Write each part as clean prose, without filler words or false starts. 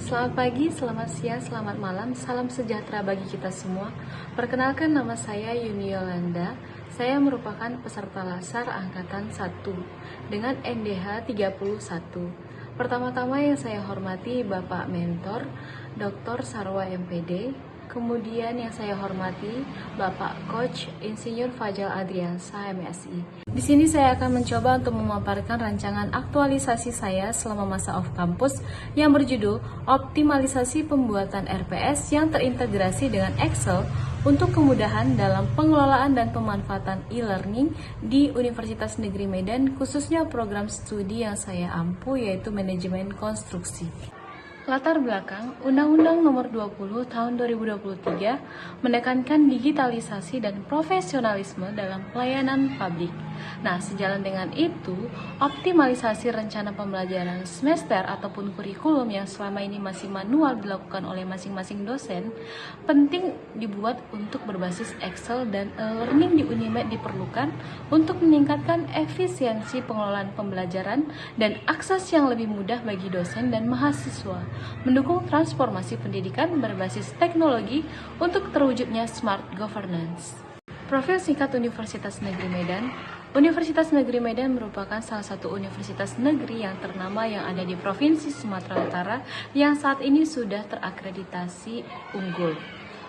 Selamat pagi, selamat siang, selamat malam, salam sejahtera bagi kita semua. Perkenalkan, nama saya Yuni Yolanda. Saya merupakan peserta LASAR Angkatan 1 dengan NDH 31. Pertama-tama yang saya hormati Bapak Mentor, Dr. Sarwa MPD. Kemudian yang saya hormati Bapak Coach Insinyur Fajal Adriansa MSI. Di sini saya akan mencoba untuk memaparkan rancangan aktualisasi saya selama masa off campus yang berjudul Optimalisasi Pembuatan RPS yang terintegrasi dengan Excel untuk kemudahan dalam pengelolaan dan pemanfaatan e-learning di Universitas Negeri Medan, khususnya program studi yang saya ampu yaitu Manajemen Konstruksi. Latar belakang, Undang-Undang Nomor 20 Tahun 2023 menekankan digitalisasi dan profesionalisme dalam pelayanan publik. Nah, sejalan dengan itu, optimalisasi rencana pembelajaran semester ataupun kurikulum yang selama ini masih manual dilakukan oleh masing-masing dosen, penting dibuat untuk berbasis Excel dan e-learning di Unimed diperlukan untuk meningkatkan efisiensi pengelolaan pembelajaran dan akses yang lebih mudah bagi dosen dan mahasiswa, mendukung transformasi pendidikan berbasis teknologi untuk terwujudnya smart governance. Profil singkat Universitas Negeri Medan. Universitas Negeri Medan merupakan salah satu universitas negeri yang ternama yang ada di Provinsi Sumatera Utara yang saat ini sudah terakreditasi unggul.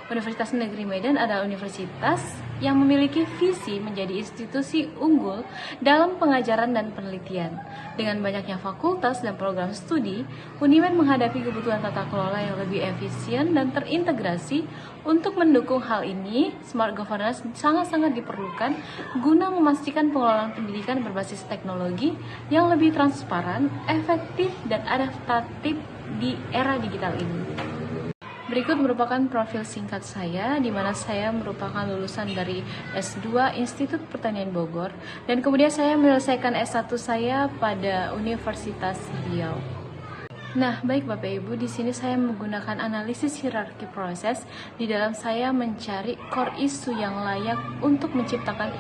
Universitas Negeri Medan adalah universitas yang memiliki visi menjadi institusi unggul dalam pengajaran dan penelitian. Dengan banyaknya fakultas dan program studi, Unimed menghadapi kebutuhan tata kelola yang lebih efisien dan terintegrasi. Untuk mendukung hal ini, smart governance sangat-sangat diperlukan guna memastikan pengelolaan pendidikan berbasis teknologi yang lebih transparan, efektif, dan adaptatif di era digital ini. Berikut merupakan profil singkat saya, di mana saya merupakan lulusan dari S2 Institut Pertanian Bogor, dan kemudian saya menyelesaikan S1 saya pada Universitas Riau. Nah, baik Bapak Ibu, di sini saya menggunakan analisis hierarki proses di dalam saya mencari core isu yang layak untuk menciptakan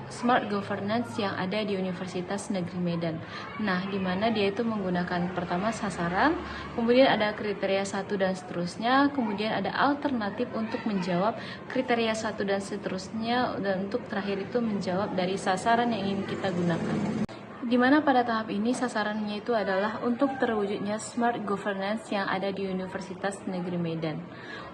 smart governance yang ada di Universitas Negeri Medan. Nah, di mana dia itu menggunakan pertama sasaran, kemudian ada kriteria 1 dan seterusnya, kemudian ada alternatif untuk menjawab kriteria 1 dan seterusnya, dan untuk terakhir itu menjawab dari sasaran yang ingin kita gunakan. Di mana pada tahap ini sasarannya itu adalah untuk terwujudnya smart governance yang ada di Universitas Negeri Medan.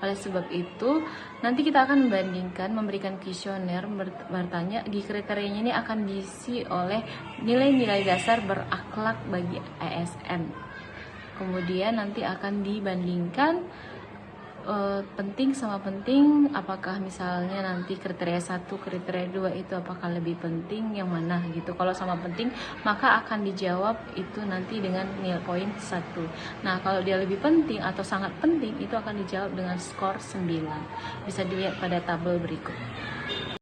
Oleh sebab itu, nanti kita akan membandingkan, memberikan kuesioner, bertanya di kriterianya ini akan diisi oleh nilai-nilai dasar berakhlak bagi ASN. Kemudian nanti akan dibandingkan penting sama penting, apakah misalnya nanti kriteria 1, kriteria 2 itu apakah lebih penting, yang mana gitu. Kalau sama penting, maka akan dijawab itu nanti dengan nilai poin 1. Nah, kalau dia lebih penting atau sangat penting, itu akan dijawab dengan skor 9. Bisa dilihat pada tabel berikut.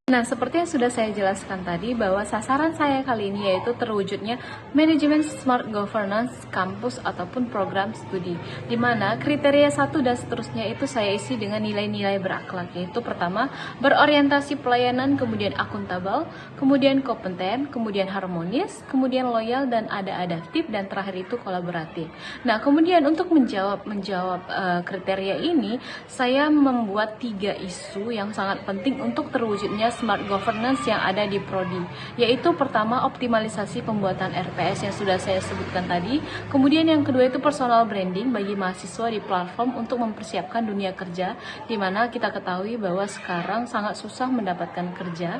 Nah, seperti yang sudah saya jelaskan tadi, bahwa sasaran saya kali ini yaitu terwujudnya manajemen smart governance kampus ataupun program studi, di mana kriteria 1 dan seterusnya itu saya isi dengan nilai-nilai berakhlak, yaitu pertama, berorientasi pelayanan, kemudian akuntabel, kemudian kompeten, kemudian harmonis, kemudian loyal dan ada adaptif, dan terakhir itu kolaboratif. Nah, kemudian untuk menjawab kriteria ini, saya membuat 3 isu yang sangat penting untuk terwujudnya smart governance yang ada di Prodi, yaitu pertama optimalisasi pembuatan RPS yang sudah saya sebutkan tadi, kemudian yang kedua itu personal branding bagi mahasiswa di platform untuk mempersiapkan dunia kerja, di mana kita ketahui bahwa sekarang sangat susah mendapatkan kerja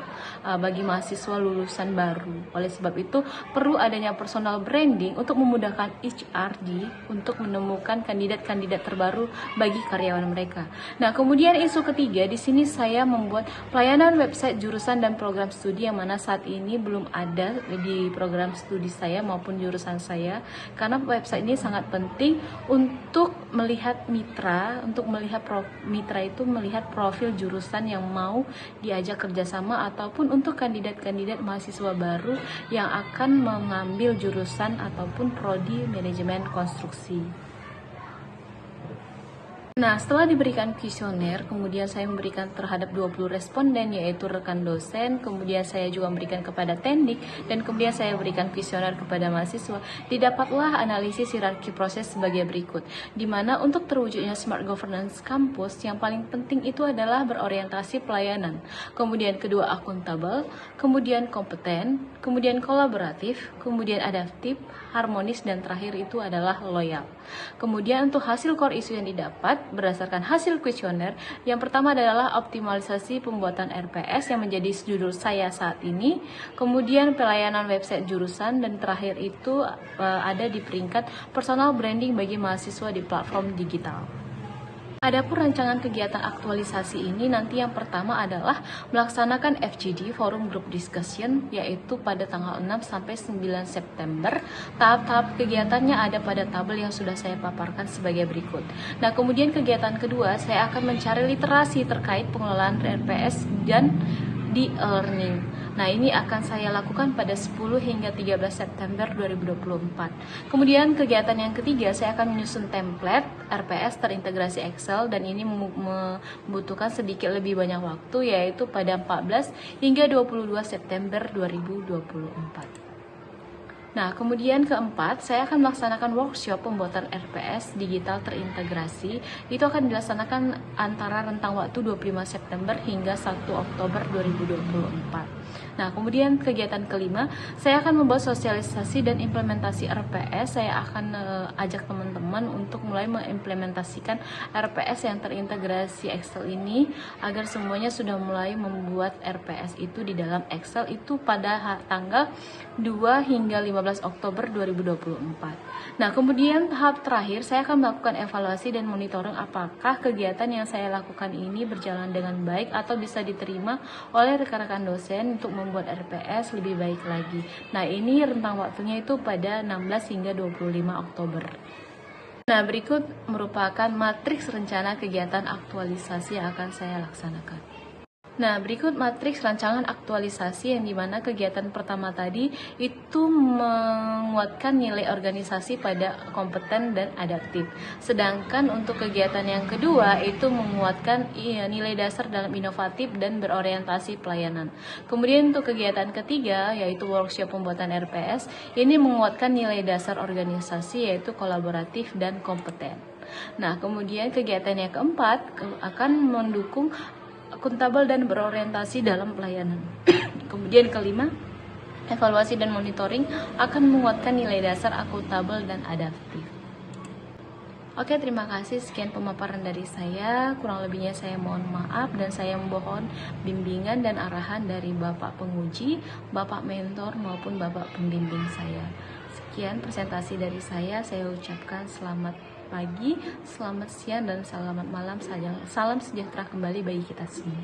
bagi mahasiswa lulusan baru. Oleh sebab itu perlu adanya personal branding untuk memudahkan HRD untuk menemukan kandidat-kandidat terbaru bagi karyawan mereka. Nah, kemudian isu ketiga di sini saya membuat pelayanan website jurusan dan program studi yang mana saat ini belum ada di program studi saya maupun jurusan saya, karena website ini sangat penting untuk melihat mitra, mitra itu melihat profil jurusan yang mau diajak kerjasama ataupun untuk kandidat-kandidat mahasiswa baru yang akan mengambil jurusan ataupun prodi manajemen konstruksi. Nah, setelah diberikan kuesioner, kemudian saya memberikan terhadap 20 responden, yaitu rekan dosen, kemudian saya juga memberikan kepada tendik, dan kemudian saya berikan kuesioner kepada mahasiswa. Didapatlah analisis hierarki proses sebagai berikut, di mana untuk terwujudnya Smart Governance Campus, yang paling penting itu adalah berorientasi pelayanan, kemudian kedua akuntabel, kemudian kompeten, kemudian kolaboratif, kemudian adaptif, harmonis, dan terakhir itu adalah loyal. Kemudian untuk hasil core issue yang didapat berdasarkan hasil kuesioner, yang pertama adalah optimalisasi pembuatan RPS yang menjadi judul saya saat ini, kemudian pelayanan website jurusan, dan terakhir itu ada di peringkat personal branding bagi mahasiswa di platform digital. Adapun rancangan kegiatan aktualisasi ini nanti yang pertama adalah melaksanakan FGD Forum Group Discussion, yaitu pada tanggal 6 sampai 9 September. Tahap-tahap kegiatannya ada pada tabel yang sudah saya paparkan sebagai berikut. Nah, kemudian kegiatan kedua saya akan mencari literasi terkait pengelolaan RPS dan di e-learning. Nah, ini akan saya lakukan pada 10 hingga 13 September 2024. Kemudian kegiatan yang ketiga, saya akan menyusun template RPS terintegrasi Excel, dan ini membutuhkan sedikit lebih banyak waktu, yaitu pada 14 hingga 22 September 2024. Nah, kemudian keempat, saya akan melaksanakan workshop pembuatan RPS digital terintegrasi. Itu akan dilaksanakan antara rentang waktu 25 September hingga 1 Oktober 2024. Nah, kemudian kegiatan kelima, saya akan membuat sosialisasi dan implementasi RPS. Saya akan ajak teman-teman untuk mulai mengimplementasikan RPS yang terintegrasi Excel ini, agar semuanya sudah mulai membuat RPS itu di dalam Excel itu pada tanggal 2 hingga 15 Oktober 2024. Nah, kemudian tahap terakhir, saya akan melakukan evaluasi dan monitoring apakah kegiatan yang saya lakukan ini berjalan dengan baik atau bisa diterima oleh rekan-rekan dosen untuk membuat RPS lebih baik lagi. Nah, ini rentang waktunya itu pada 16 hingga 25 Oktober. Nah, berikut merupakan matriks rencana kegiatan aktualisasi yang akan saya laksanakan. Nah, berikut matriks rancangan aktualisasi, yang dimana kegiatan pertama tadi itu menguatkan nilai organisasi pada kompeten dan adaptif. Sedangkan untuk kegiatan yang kedua itu menguatkan nilai dasar dalam inovatif dan berorientasi pelayanan. Kemudian untuk kegiatan ketiga, yaitu workshop pembuatan RPS, ini menguatkan nilai dasar organisasi yaitu kolaboratif dan kompeten. Nah, kemudian kegiatan yang keempat akan mendukung akuntabel dan berorientasi dalam pelayanan. Kemudian kelima, evaluasi dan monitoring akan menguatkan nilai dasar akuntabel dan adaptif. Oke, terima kasih. Sekian pemaparan dari saya. Kurang lebihnya saya mohon maaf, dan saya mohon bimbingan dan arahan dari Bapak penguji, Bapak mentor, maupun Bapak pembimbing saya. Sekian presentasi dari saya ucapkan selamat pagi, selamat siang, dan selamat malam. Salam sejahtera kembali bagi kita semua.